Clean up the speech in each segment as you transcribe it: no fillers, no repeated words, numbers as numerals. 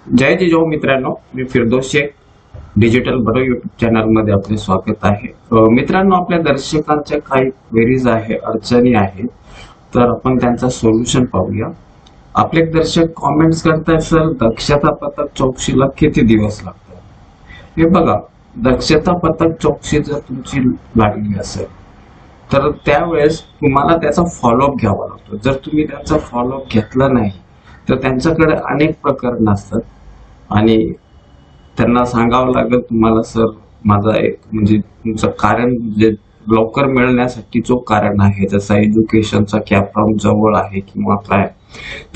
जय जिजाऊ मित्रांनो, मी फिरदौस शेख डिजिटल बरो YouTube channel मध्ये आपले स्वागत आहे। मित्रांनो, आपल्या दर्शकांच्या काही क्वेरीज आहे, अडचणी आहेत, तर आपण त्यांचा सोल्युशन पाहूया। आपले दर्शक कमेंट्स करतात, सर दक्षता पथक चौकशीला किती दिवस लागतात? हे बघा, दक्षता पथक चौकशी जर तुमची लागली असेल तर त्यावेळेस तुम्हाला त्याचा फॉलोअप घ्यावा लागतो। जर तुम्ही त्याचा फॉलोअप घेतला नाही तर त्यांच्याकडे अनेक प्रकरण असतात आणि त्यांना सांगावं लागेल तुम्हाला, सर माझा एक म्हणजे तुमचं कारण जे लवकर मिळण्यासाठी जो कारण आहे, जसं एज्युकेशनचा कॅपराऊंड जवळ आहे किंवा काय,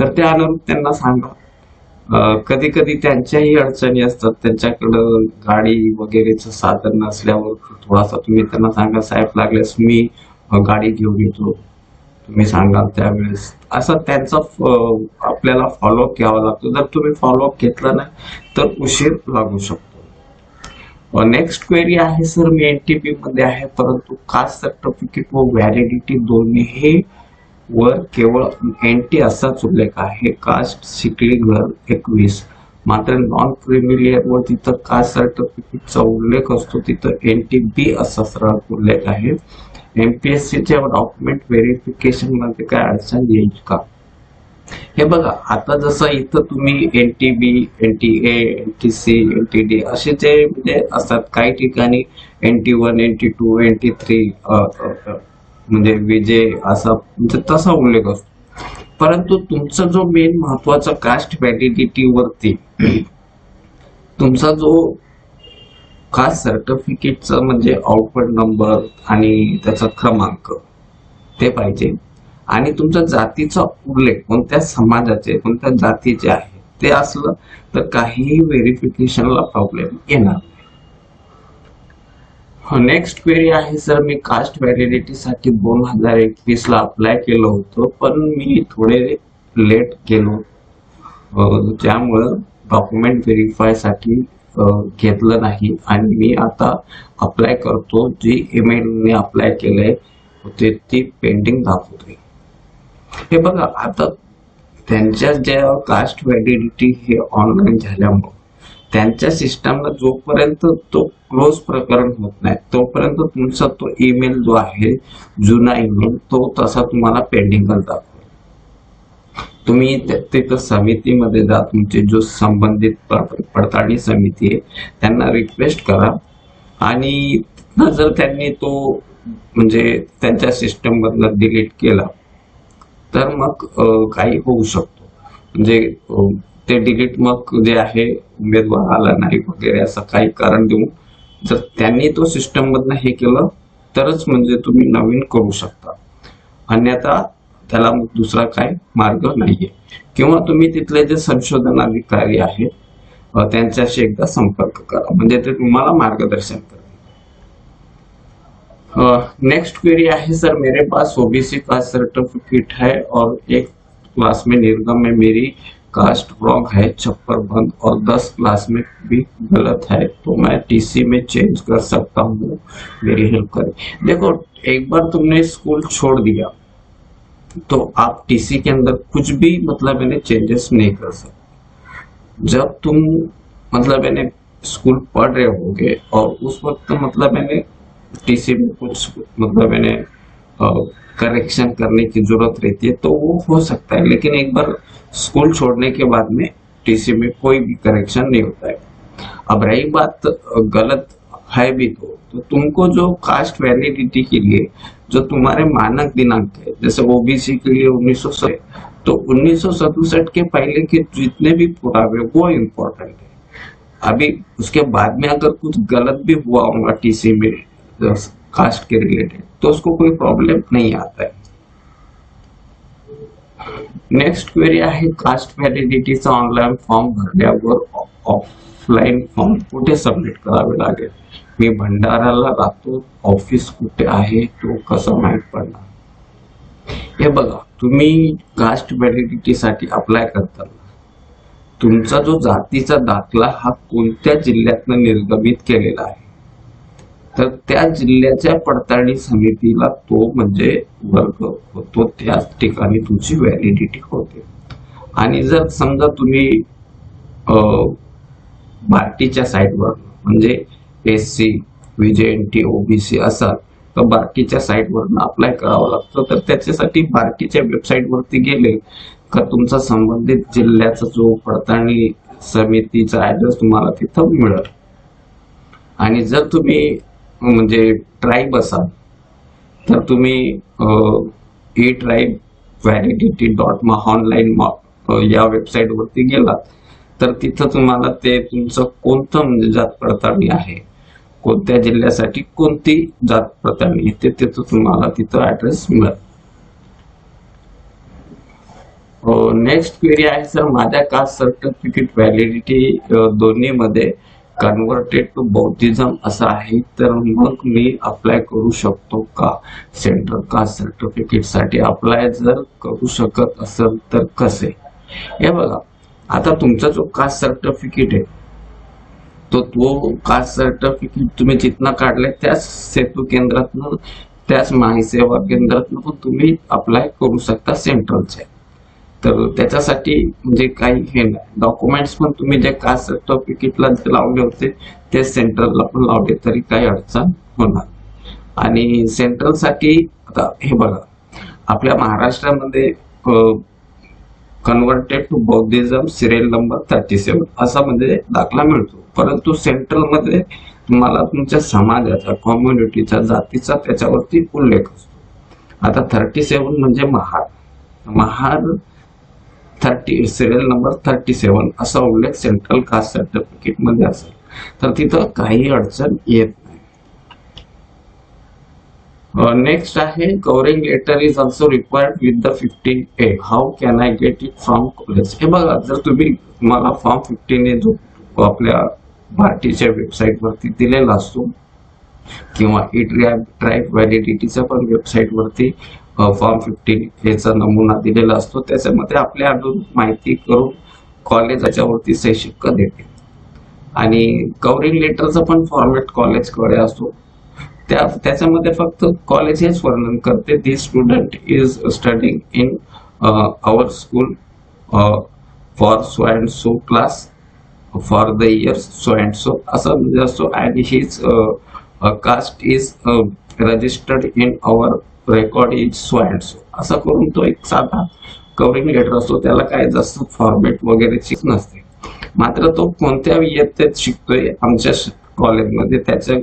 तर त्या अनुरूप त्यांना सांगा। कधी कधी त्यांच्याही अडचणी असतात, त्यांच्याकडं गाडी वगैरेचं साधन नसल्यावर थोडासा तुम्ही त्यांना सांगा, साहेब लागल्यास मी गाडी घेऊन येतो, तुम्ही सांगाल त्यावेळेस, असा त्यांचा आपल्याला फॉलोअप घ्यावा लागतो। जर तुम्ही फॉलोअप घेतला नाही तर उशीर लागू शकतो। नेक्स्ट क्वेरी आहे, सर मी एनटीपी मध्ये आहे परंतु कास्ट सर्टिफिकेट व व्हॅलिडिटी दोन्ही वर केवळ एनटी असाच उल्लेख आहे। कास्ट शिकली घर 21, मात्र नॉन क्रिमिलियर व तिथं कास्ट सर्टिफिकेटचा उल्लेख असतो, तिथं एनटीबी असा सरळ उल्लेख आहे। एमपीएससीच्या डॉक्युमेंट व्हेरिफिकेशन मध्ये काय अडचण येईल का? हे बघा, आता जसं इथं तुम्ही एनटीबी, एनटीए, एनटीसी, एनटीडी असे जे म्हणजे असतात, काही ठिकाणी NT1, NT2, NT3 म्हणजे विजे असा म्हणजे तसा उल्लेख असतो। परंतु तुमचा जो मेन महत्वाचा कास्ट व्हॅलिडिटी वरती तुमचा जो कास्ट सर्टिफिकेटचा म्हणजे आउटपुट नंबर आणि त्याचा क्रमांक ते पाहिजे, आणि तुमच्या जातीचा उल्लेख कोणत्या समाजाचे कोणत्या जातीचे आहे ते असलं तर काहीही व्हेरिफिकेशनला प्रॉब्लेम येणार नाही। नेक्स्ट क्वेरी आहे, सर मी कास्ट व्हॅलिडिटी साठी 2021 ला अप्लाय केलं होतं, पण मी थोडे लेट केलो, त्यामुळं डॉक्युमेंट व्हेरीफाय साठी घेतलं नाही आणि मी आता अप्लाय करतो, जी ईमेल ने अप्लाय केलंय होते ती पेंडिंग दाखवते। हे बघा, आता त्यांच्या ज्या कास्ट व्हॅलिडिटी हे ऑनलाईन झाल्यामुळे त्यांच्या सिस्टमला जोपर्यंत तो क्लोज प्रकरण होत नाही तोपर्यंत तुमचा तो ईमेल जो आहे जुना ईमेल तो तसा तुम्हाला पेंडिंगच दाखवेल। तुम्ही तिथं समितीमध्ये जा, तुमचे जो संबंधित पडताळणी समिती आहे त्यांना रिक्वेस्ट करा, आणि जर त्यांनी तो म्हणजे त्यांच्या सिस्टम मधनं डिलीट केला तर मग काही होऊ शकतो, म्हणजे ते डिलीट मग जे आहे उमेदवार आला नाही वगैरे असं काही कारण देऊन जर त्यांनी तो सिस्टम मधनं हे केलं तरच म्हणजे तुम्ही नवीन करू शकता, अन्यथा त्याला मग दुसरा काय मार्ग नाहीये। किंवा तुम्ही तिथले जे संशोधन अधिकारी आहेत त्यांच्याशी एकदा संपर्क करा, म्हणजे ते तुम्हाला मार्गदर्शन करेल। नेक्स्ट क्वेरी है, सर मेरे पास ओबीसी कास्ट सर्टिफिकेट है और एक क्लास में निर्गम में मेरी कास्ट रॉन्ग है, छप्पर बंद, और 10 क्लास में भी गलत है, तो मैं टीसी में चेंज कर सकता हूँ, मेरी हेल्प करें। देखो, एक बार तुमने स्कूल छोड़ दिया तो आप टीसी के अंदर कुछ भी मतलब मैंने चेंजेस नहीं कर सकते। जब तुम मतलब मैंने स्कूल पढ़ रहे होगे और उस वक्त मतलब मैंने टीसी में कुछ मतलब मैंने करेक्शन करने की जरूरत रहती है तो वो हो सकता है, लेकिन एक बार स्कूल छोड़ने के बाद में टीसी में कोई भी करेक्शन नहीं होता है। अब रही बात गलत है भी तो तुमको जो कास्ट वैलिडिटी के लिए जो तुम्हारे मानक दिनांक है, जैसे ओबीसी के लिए 1967, तो 1967 के पहले के जितने भी पुरावे वो इम्पोर्टेंट है। अभी उसके बाद में अगर कुछ गलत भी हुआ होगा टीसी में कास्ट के रिलेटेड तो उसको कोई प्रॉब्लम नहीं आता है। नेक्स्ट क्वेरी आहे, कास्ट व्हॅलिडिटीचा ऑनलाईन फॉर्म भरल्यावर ऑफलाईन फॉर्म कुठे सबमिट करावे लागेल? मी भंडाराला राहतो, ऑफिस कुठे आहे तो कसं माहित पडणार? हे बघा, तुम्ही कास्ट व्हॅलिडिटी साठी अप्लाय करताना तुमचा जो जातीचा दाखला हा कोणत्या जिल्ह्यातनं निर्गमित केलेला आहे तर त्या जिल्ह्याच्या पडताळणी समितीला तो म्हणजे वर्ग होतो, त्याच ठिकाणी तुमची व्हॅलिडिटी होते। आणि जर समजा तुम्ही बार्टीच्या साईटवर, म्हणजे SC, VJNT, OBC असा तर बार्टीच्या साईटवरनं अप्लाय करावं लागतं. तर त्याच्यासाठी बार्टीच्या वेबसाईटवरती गेले का तुमचा संबंधित जिल्ह्याचा जो पडताळणी समितीचा ऍड्रेस तुम्हाला तिथं मिळेल. आणि जर तुम्ही म्हणजे ट्राईब असाल तर तुम्ही eTribeValidity.online या वेबसाईट वरती गेलात तर तिथं तुम्हाला ते तुमचं कोणतं म्हणजे जात पडताळणी आहे, कोणत्या जिल्ह्यासाठी कोणती जात पडताळणी आहे ते तुम्हाला तिथं ऍड्रेस मिळेल. नेक्स्ट क्वेरी आहे सर, माझ्या कास्ट सर्टिफिकेट व्हॅलिडिटी दोन्ही मध्ये कन्वर्टेड टू बौद्धिझम असं आहे, तर मग मी अप्लाय करू शकतो का? सेंट्रल कास्ट सर्टिफिकेट साठी अप्लाय जर करू शकत असेल तर कसे? हे बघा, आता तुमचा जो कास्ट सर्टिफिकेट आहे तो कास्ट सर्टिफिकेट तुम्ही जिथनं काढले त्याच सेतू केंद्रातनं, त्याच महासेवा केंद्रातनं पण तुम्ही अप्लाय करू शकता सेंट्रलचे. तर त्याच्यासाठी म्हणजे काही हे नाही, डॉक्युमेंट्स पण तुम्ही जे कास्ट सर्टिफिकेटला जे लावले होते ते सेंट्रलला पण लावले तरी काही अडचण होणार. आणि सेंट्रल साठी आता हे बघा, आपल्या महाराष्ट्रामध्ये कन्वर्टेड टू बौद्धिझम सिरियल नंबर 37 असा म्हणजे दाखला मिळतो, परंतु सेंट्रल मध्ये तुम्हाला तुमच्या समाजाचा, कम्युनिटीचा, जातीचा त्याच्यावरती उल्लेख असतो. आता 37 म्हणजे महार 30 सिरियल नंबर 37 असा उल्लेख सेंट्रल कास्ट सर्टिफिकेट मध्ये असेल तर तिथं काही अडचण येत नाही. नेक्स्ट आहे, covering letter is also required with the 15A. How can I get it from college? हे बघा, जर तुम्हाला फॉर्म 15A जो आपल्या भारतीच्या वेबसाईट वरती दिलेला असतो किंवा eTribe व्हॅलिडिटीच्या पण वेबसाईट वरती फॉर्म 15A चा नमुना दिलेला असतो, त्याच्यामध्ये आपल्या माहिती करून कॉलेज याच्यावरती सही शिक्का देते. आणि कव्हरिंग लेटरचा पण फॉर्मॅट कॉलेजकडे असतो, त्याच्यामध्ये फक्त कॉलेज हेच वर्णन करते, the student is studying in our school for so and so class for the year so and so असं म्हणजे असतो. And his caste is registered in our record is so and so असा करून तो एक साधा कव्हरिंग लेटर असतो. त्याला काय जास्त फॉर्मॅट वगैरे नसते. मात्र तो कोणत्या इयत्तेत शिकतोय आमच्या कॉलेजमध्ये, त्याच्या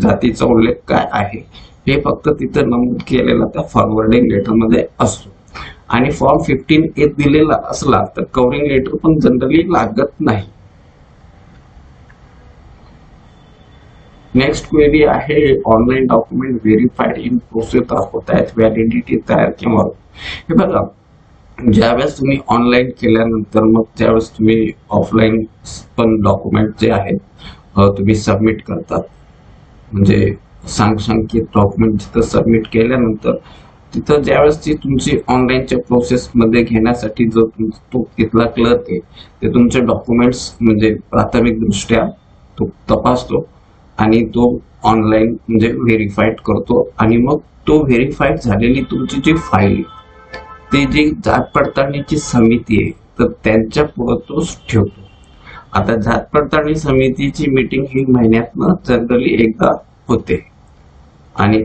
जातीचा उल्लेख काय आहे हे फक्त तिथं नमूद केलेला त्या फॉरवर्डिंग लेटर मध्ये असतो. आणि फॉर्म 15A दिलेला असला तर कव्हरिंग लेटर पण जनरली लागत नाही. नेक्स्ट क्वेरी आहे, online document verified in process दाखवत आहेत, व्हॅलिडिटी तयार किंवा. हे बघा, ज्यावेळेस तुम्ही ऑनलाईन केल्यानंतर मग त्यावेळेस तुम्ही ऑफलाईन पण डॉक्युमेंट जे आहेत तुम्ही सबमिट करतात, म्हणजे सांकेतिक डॉक्युमेंट जिथं सबमिट केल्यानंतर तिथं ज्यावेळेस ती तुमची ऑनलाईनच्या प्रोसेस मध्ये घेण्यासाठी जो तो तिथला क्लर्क आहे ते तुमचे डॉक्युमेंट्स म्हणजे प्राथमिक दृष्ट्या तो तपासतो आणि तो ऑनलाईन म्हणजे व्हेरीफाईड करतो. आणि मग तो व्हेरीफाईड झालेली तुमची जी फाईल ती जी जात पडताळणीची समिती आहे तर त्यांच्या पुढे तो ठेवतो. आता जात पडताळणी समितीची मीटिंग ही महिन्यातनं जनरली एकदा होते आणि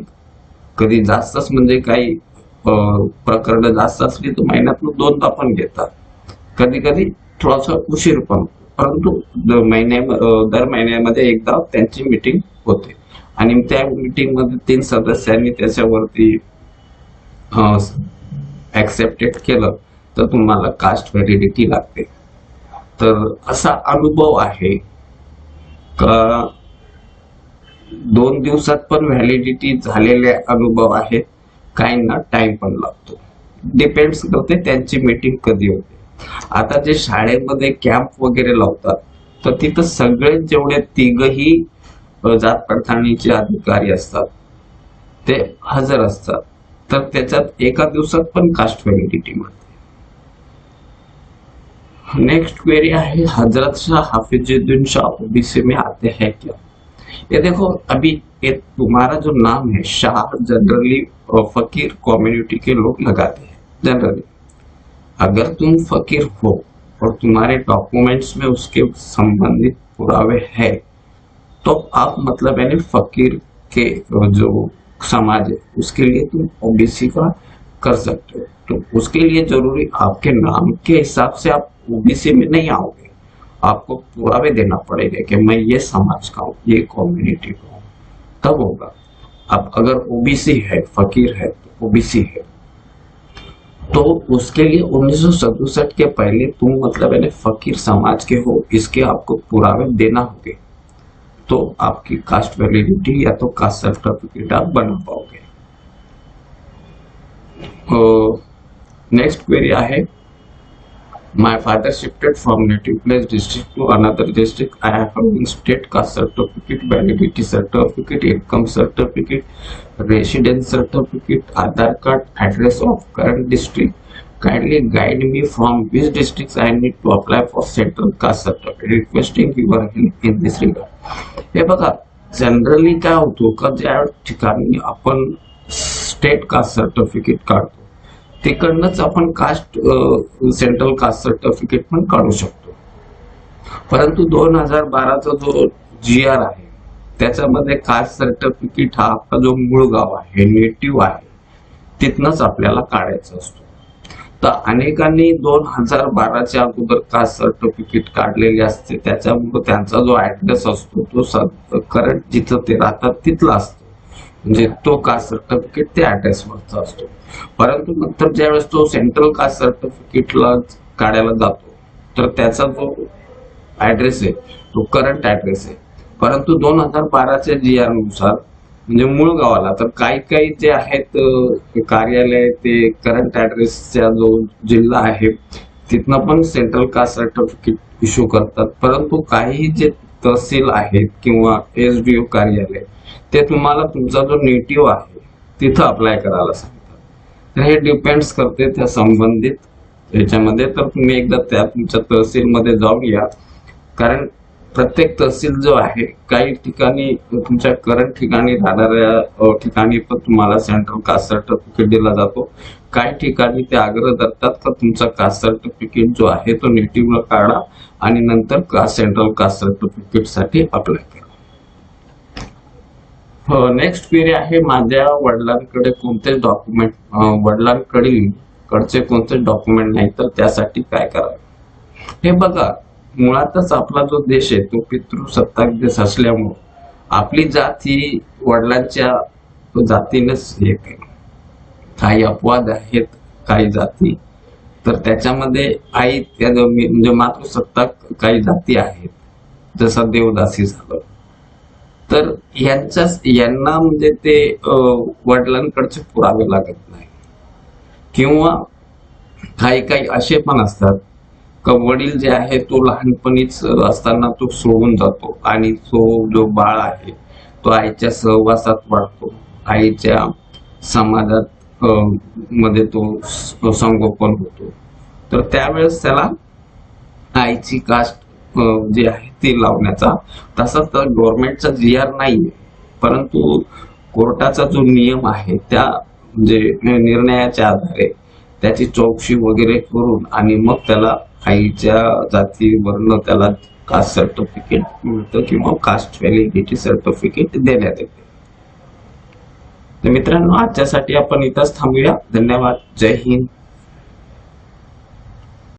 कधी जास्तच म्हणजे काही प्रकरण जास्त असली तर महिन्यातनं 2दा पण घेतात, कधी कधी थोडासा उशीर पण, परंतु दर महिन्यामध्ये एकदा त्यांची मीटिंग होते. आणि त्या मीटिंग मध्ये 3 सदस्यांनी त्याच्यावरती ऍक्सेप्टेड केलं तर तुम्हाला कास्ट व्हॅलिडिटी लागते. तर असा अनुभव आहे का 2 दिवसात पण व्हॅलिडिटी झालेले अनुभव आहेत, काहींना टाइम पण लागतो, डिपेंड्स करते त्यांची मीटिंग कधी होते. आता जे शाळेमध्ये कॅम्प वगैरे लावतात तर तिथं सगळे जेवढे 3ही जात पडताळणीचे अधिकारी असतात ते हजर असतात, तर त्याच्यात एका दिवसात पण कास्ट व्हॅलिडिटी मिळते. नेक्स्ट क्वेरी है, हजरत शाह हाफिजुद्दीन शाह ओबीसी में आते हैं क्या? ये देखो, अभी ये तुम्हारा जो नाम है शाह जनरली फकीर कम्युनिटी के लोग लगाते हैं जनरली. अगर तुम फकीर हो और तुम्हारे डॉक्यूमेंट्स में उसके संबंधित पुरावे है, तो आप मतलब यानी फकीर के जो समाज है उसके लिए तुम ओबीसी का कर सकते हो। तो उसके लिए जरूरी आपके नाम के हिसाब से आप ओबीसी में नहीं आओगे, आपको पुरावे देना पड़ेगा कि मैं ये समाज का हूँ, ये कम्युनिटी का हूँ, तब होगा। अब अगर ओबीसी है, फकीर है, तो ओबीसी है, तो उसके लिए 1967 के पहले तुम मतलब यानी फकीर समाज के हो, इसके आपको पुरावे देना होंगे, तो आपकी कास्ट वैलिडिटी या तो कास्ट सर्टिफिकेट आप बना पाओगे। नेक्स्ट क्वेरी आहे, My father shifted from native place district to another district. I have having state caste certificate, validity certificate, income certificate, residence certificate, Aadhaar card, address of current district. Kindly guide me from which districts I need to apply for central caste certificate. Requesting your help in this regard. हे बघा, generally काय होतो का ज्या ठिकाणी आपण state caste certificate काढतो तिकडनंच आपण कास्ट सेंट्रल कास्ट सर्टिफिकेट पण काढू शकतो, परंतु 2012चा जो GR आहे त्याच्यामध्ये कास्ट सर्टिफिकेट हा आपला जो मूळ गाव आहे, नेटिव्ह आहे, तिथनंच आपल्याला काढायचं असतो। तर अनेकांनी 2012च्या अगोदर कास्ट सर्टिफिकेट काढलेले असते, त्याच्यामुळे त्यांचा जो ऍड्रेस असतो तो करंट जिथं ते राहतात तिथला असतो, म्हणजे तो कास्ट सर्टिफिकेट त्या ऍड्रेसवरचा असतो। परंतु नंतर ज्यावेळेस तो सेंट्रल कास्ट सर्टिफिकेटला काढायला जातो तर त्याचा जो ऍड्रेस आहे तो करंट ऍड्रेस आहे, परंतु 2012च्या GR नुसार म्हणजे मूळ गावाला तर काही काही जे आहेत कार्यालय ते करंट ऍड्रेसच्या जो जिल्हा आहे तिथनं पण सेंट्रल कास्ट सर्टिफिकेट इश्यू करतात, परंतु काही जे तहसील आहेत किंवा SDO कार्यालय ते तुम्हाला तुमचा जो नेटिव्ह आहे तिथं अप्लाय करायला सांगतात। तर हे डिपेंड्स करते त्या संबंधित याच्यामध्ये, तर तुम्ही एकदा त्या तुमच्या तहसील मध्ये जाऊन या, कारण प्रत्येक तहसील जो आहे काही ठिकाणी तुमच्या करंट ठिकाणी राहणाऱ्या ठिकाणी पण तुम्हाला सेंट्रल कास्ट सर्टिफिकेट दिला जातो, काही ठिकाणी ते आग्रह धरतात का तुमचा कास्ट सर्टिफिकेट जो आहे तो नेटिव्हला काढा आणि नंतर सेंट्रल कास्ट सर्टिफिकेट साठी अप्लाय करा। नेक्स्ट क्वेरी आहे, माझ्या वडिलांकडे कोणते डॉक्युमेंट कडचे कोणते डॉक्युमेंट नाही तर त्यासाठी काय करावे? हे बघा, मुळातच आपला जो देश आहे तो पितृसत्ताक देश असल्यामुळे आपली जात ही वडिलांच्या जातीनेच येते। काही अपवाद आहेत काही जाती, तर त्याच्यामध्ये आई म्हणजे मातृसत्ताक काही जाती आहेत, जसा देवदासी झालं, तर यांना म्हणजे ते वडिलांकडचे पुरावे लागत नाही, किंवा काही काही असे पण असतात का वडील जे आहे तो लहानपणीच असताना तो सोडून जातो आणि तो जो बाळ आहे तो आईच्या सहवासात वाढतो, आईच्या समाजात मध्ये तो संगोपन होतो, तर त्यावेळेस त्याला आईची कास्ट जी आहे ती लावण्याचा तसा तर गव्हर्नमेंटचा GR नाहीये, परंतु कोर्टाचा जो नियम आहे त्या म्हणजे निर्णयाच्या आधारे त्याची चौकशी वगैरे करून आणि मग त्याला आईच्या जातीवरनं त्याला कास्ट सर्टिफिकेट मिळतं किंवा कास्ट व्हॅलिडिटी सर्टिफिकेट देण्यात येते। तर मित्रांनो, आजच्यासाठी आपण इथंच थांबूया। धन्यवाद। जय हिंद।